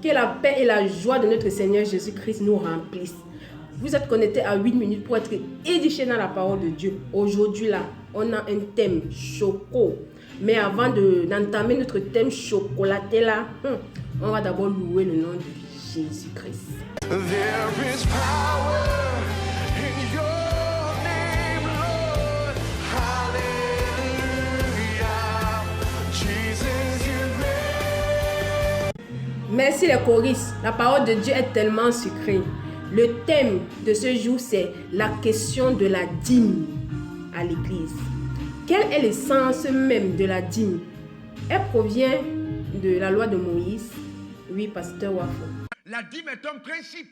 Que la paix et la joie de notre Seigneur Jésus-Christ nous remplissent. Vous êtes connectés à 8 minutes pour être édifiés dans la parole de Dieu. Aujourd'hui, là, on a un thème choco. Mais avant d'entamer notre thème chocolaté, là, on va d'abord louer le nom de Jésus-Christ. There is power in your name, Lord. Hallelujah. Jesus, you reign. Merci les choristes. La parole de Dieu est tellement sucrée. Le thème de ce jour, c'est la question de la dîme à l'église. Quel est le sens même de la dîme? Elle provient de la loi de Moïse. Oui, pasteur Wafo. La dîme est un principe.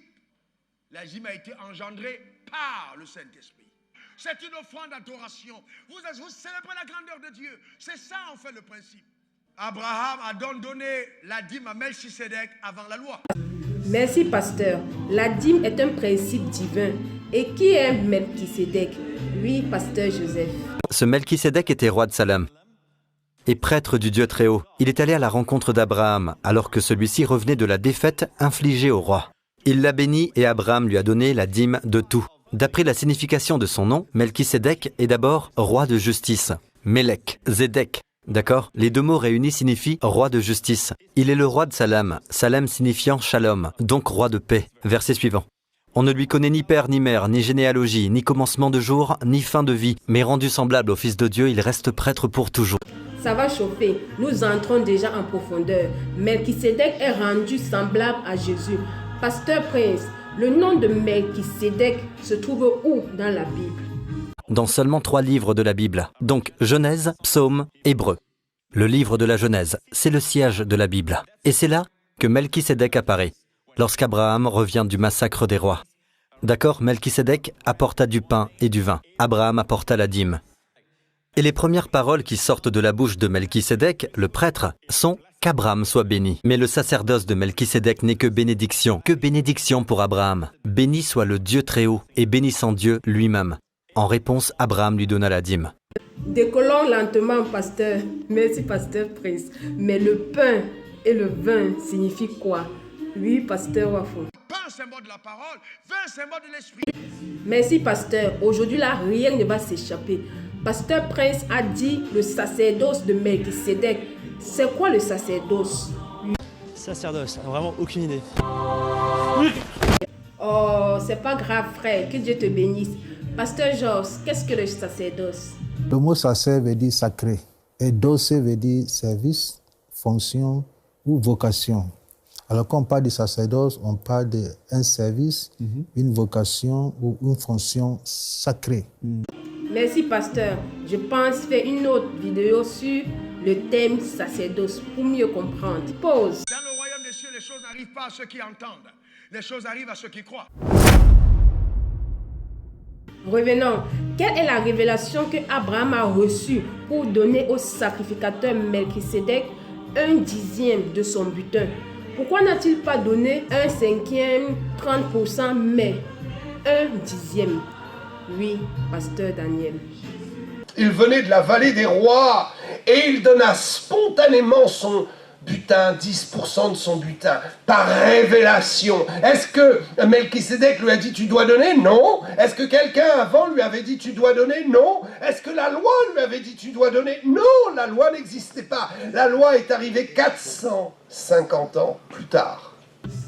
La dîme a été engendrée par le Saint-Esprit. C'est une offrande d'adoration. Vous célébrez la grandeur de Dieu. C'est ça en fait le principe. Abraham a donc donné la dîme à Melchisédek avant la loi. Merci, pasteur. La dîme est un principe divin. Et qui est Melchisédek? Oui, pasteur Joseph. Ce Melchisédek était roi de Salem et prêtre du Dieu Très-Haut. Il est allé à la rencontre d'Abraham alors que celui-ci revenait de la défaite infligée au roi. Il l'a béni et Abraham lui a donné la dîme de tout. D'après la signification de son nom, Melchisédek est d'abord roi de justice. Melech, Zédek. D'accord? Les deux mots réunis signifient roi de justice. Il est le roi de Salem, Salem signifiant shalom, donc roi de paix. Verset suivant. On ne lui connaît ni père, ni mère, ni généalogie, ni commencement de jour, ni fin de vie. Mais rendu semblable au Fils de Dieu, il reste prêtre pour toujours. Ça va chauffer. Nous entrons déjà en profondeur. Melchisédek est rendu semblable à Jésus. Pasteur Prince, le nom de Melchisédek se trouve où dans la Bible? Dans seulement 3 livres de la Bible, donc Genèse, Psaume, Hébreux. Le livre de la Genèse, c'est le siège de la Bible. Et c'est là que Melchisédek apparaît, lorsqu'Abraham revient du massacre des rois. D'accord, Melchisédek apporta du pain et du vin. Abraham apporta la dîme. Et les premières paroles qui sortent de la bouche de Melchisédek, le prêtre, sont qu'Abraham soit béni. Mais le sacerdoce de Melchisédek n'est que bénédiction pour Abraham. Béni soit le Dieu Très-Haut et bénissant Dieu lui-même. En réponse, Abraham lui donna la dîme. Décollons lentement, pasteur. Merci, pasteur Prince. Mais le pain et le vin signifient quoi? Oui, pasteur Wafo. Pain, symbole de la parole, vin, symbole de l'esprit. Merci, pasteur. Aujourd'hui, là, rien ne va s'échapper. Pasteur Prince a dit le sacerdoce de Melchisédek. C'est quoi le sacerdoce? Sacerdoce, vraiment aucune idée. Oh, c'est pas grave, frère. Que Dieu te bénisse. Pasteur Georges, qu'est-ce que le sacerdoce? Le mot sacer veut dire sacré. Et doce veut dire service, fonction ou vocation. Alors quand on parle de sacerdoce, on parle d'un service, une vocation ou une fonction sacrée. Merci, pasteur. Je pense faire une autre vidéo sur le thème sacerdoce pour mieux comprendre. Pause. Dans le royaume des cieux, les choses n'arrivent pas à ceux qui entendent. Les choses arrivent à ceux qui croient. Revenons. Quelle est la révélation que Abraham a reçue pour donner au sacrificateur Melchisédek 1/10 de son butin? Pourquoi n'a-t-il pas donné 1/5, 30%, mais 1/10? Oui, pasteur Daniel. Il venait de la vallée des rois et il donna spontanément son butin, 10% de son butin, par révélation. Est-ce que Melchisédek lui a dit tu dois donner? Non. Est-ce que quelqu'un avant lui avait dit tu dois donner? Non. Est-ce que la loi lui avait dit tu dois donner? Non, la loi n'existait pas. La loi est arrivée 450 ans plus tard.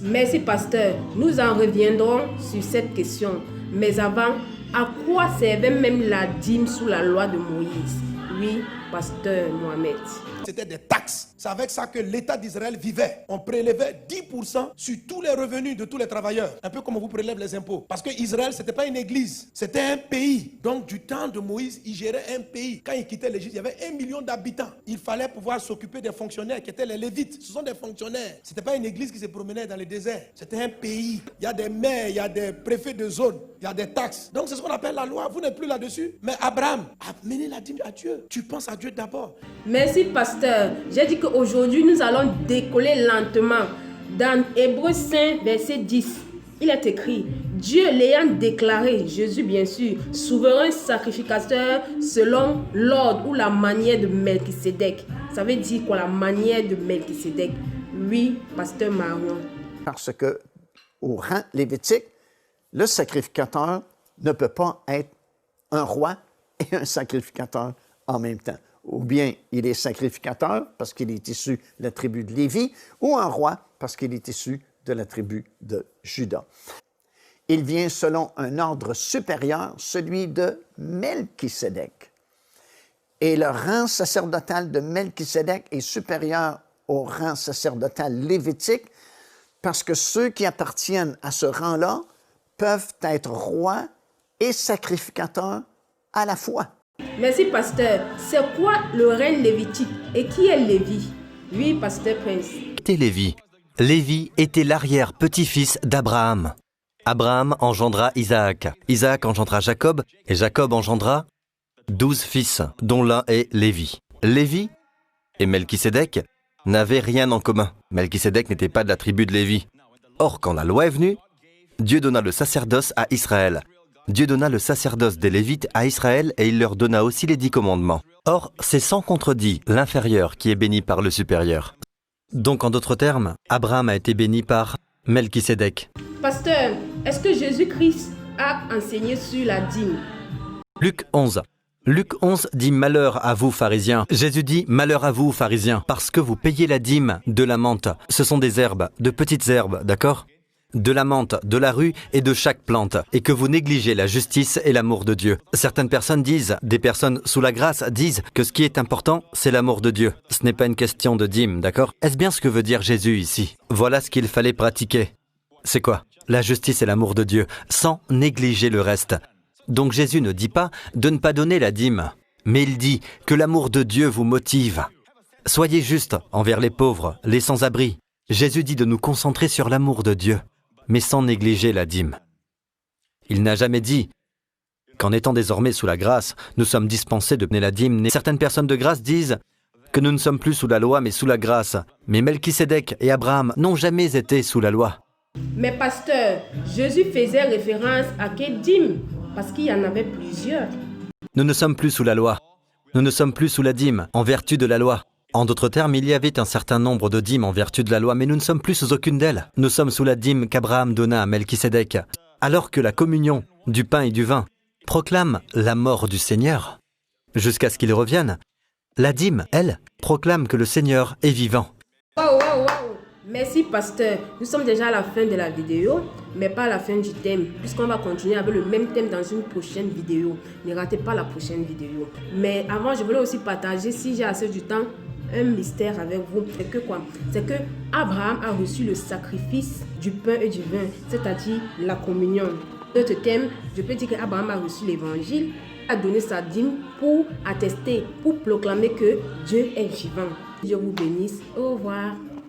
Merci, pasteur. Nous en reviendrons sur cette question. Mais avant, à quoi servait même la dîme sous la loi de Moïse? Oui, pasteur Mohamed. C'était des taxes. C'est avec ça que l'État d'Israël vivait. On prélevait 10% sur tous les revenus de tous les travailleurs. Un peu comme on vous prélève les impôts. Parce que Israël, ce n'était pas une église. C'était un pays. Donc, du temps de Moïse, il gérait un pays. Quand il quittait l'Égypte, il y avait 1 million d'habitants. Il fallait pouvoir s'occuper des fonctionnaires qui étaient les Lévites. Ce sont des fonctionnaires. Ce n'était pas une église qui se promenait dans le désert. C'était un pays. Il y a des maires, il y a des préfets de zone, il y a des taxes. Donc, c'est ce qu'on appelle la loi. Vous n'êtes plus là-dessus. Mais Abraham a mené la dîme à Dieu. Tu penses à Dieu d'abord. Merci, pasteur. J'ai dit qu'aujourd'hui, nous allons décoller lentement. Dans Hébreux 5, verset 10, il est écrit, Dieu l'ayant déclaré, Jésus bien sûr, souverain sacrificateur selon l'ordre ou la manière de Melchisédek. Ça veut dire quoi, la manière de Melchisédek? Oui, pasteur Marion. Parce que au rang lévitique, le sacrificateur ne peut pas être un roi et un sacrificateur en même temps. Ou bien il est sacrificateur parce qu'il est issu de la tribu de Lévi, ou un roi parce qu'il est issu de la tribu de Juda. Il vient selon un ordre supérieur, celui de Melchisédek. Et le rang sacerdotal de Melchisédek est supérieur au rang sacerdotal lévitique parce que ceux qui appartiennent à ce rang-là peuvent être rois et sacrificateurs à la fois. Merci, pasteur. C'est quoi le règne lévitique et qui est Lévi? Oui, pasteur Prince. C'était Lévi. Lévi était l'arrière-petit-fils d'Abraham. Abraham engendra Isaac. Isaac engendra Jacob et Jacob engendra 12 fils, dont l'un est Lévi. Lévi et Melchisédek n'avaient rien en commun. Melchisédek n'était pas de la tribu de Lévi. Or, quand la loi est venue, Dieu donna le sacerdoce à Israël. Dieu donna le sacerdoce des Lévites à Israël et il leur donna aussi les 10 commandements. Or, c'est sans contredit l'inférieur qui est béni par le supérieur. Donc, en d'autres termes, Abraham a été béni par Melchisédek. Pasteur, est-ce que Jésus-Christ a enseigné sur la dîme? Luc 11. Luc 11 dit « Malheur à vous, pharisiens ». Jésus dit « Malheur à vous, pharisiens, parce que vous payez la dîme de la menthe. Ce sont des herbes, de petites herbes, d'accord ? De la menthe, de la rue et de chaque plante, et que vous négligez la justice et l'amour de Dieu. Certaines personnes disent, des personnes sous la grâce disent que ce qui est important, c'est l'amour de Dieu. Ce n'est pas une question de dîme, d'accord ? Est-ce bien ce que veut dire Jésus ici ? Voilà ce qu'il fallait pratiquer. C'est quoi ? La justice et l'amour de Dieu, sans négliger le reste. Donc Jésus ne dit pas de ne pas donner la dîme, mais il dit que l'amour de Dieu vous motive. Soyez juste envers les pauvres, les sans-abri. Jésus dit de nous concentrer sur l'amour de Dieu, mais sans négliger la dîme. Il n'a jamais dit qu'en étant désormais sous la grâce, nous sommes dispensés de donner la dîme. Certaines personnes de grâce disent que nous ne sommes plus sous la loi, mais sous la grâce. Mais Melchisédek et Abraham n'ont jamais été sous la loi. Mais pasteur, Jésus faisait référence à quelle dîme? Parce qu'il y en avait plusieurs. Nous ne sommes plus sous la loi. Nous ne sommes plus sous la dîme, en vertu de la loi. En d'autres termes, il y avait un certain nombre de dîmes en vertu de la loi, mais nous ne sommes plus sous aucune d'elles. Nous sommes sous la dîme qu'Abraham donna à Melchisédek, alors que la communion du pain et du vin proclame la mort du Seigneur, jusqu'à ce qu'il revienne. La dîme, elle, proclame que le Seigneur est vivant. Wow. Merci, pasteur. Nous sommes déjà à la fin de la vidéo, mais pas à la fin du thème, puisqu'on va continuer avec le même thème dans une prochaine vidéo. Ne ratez pas la prochaine vidéo. Mais avant, je voulais aussi partager, si j'ai assez du temps, un mystère avec vous. C'est que quoi? C'est que Abraham a reçu le sacrifice du pain et du vin, c'est-à-dire la communion. Notre thème, je peux dire qu'Abraham a reçu l'évangile, a donné sa dîme pour attester, pour proclamer que Dieu est vivant. Dieu vous bénisse. Au revoir.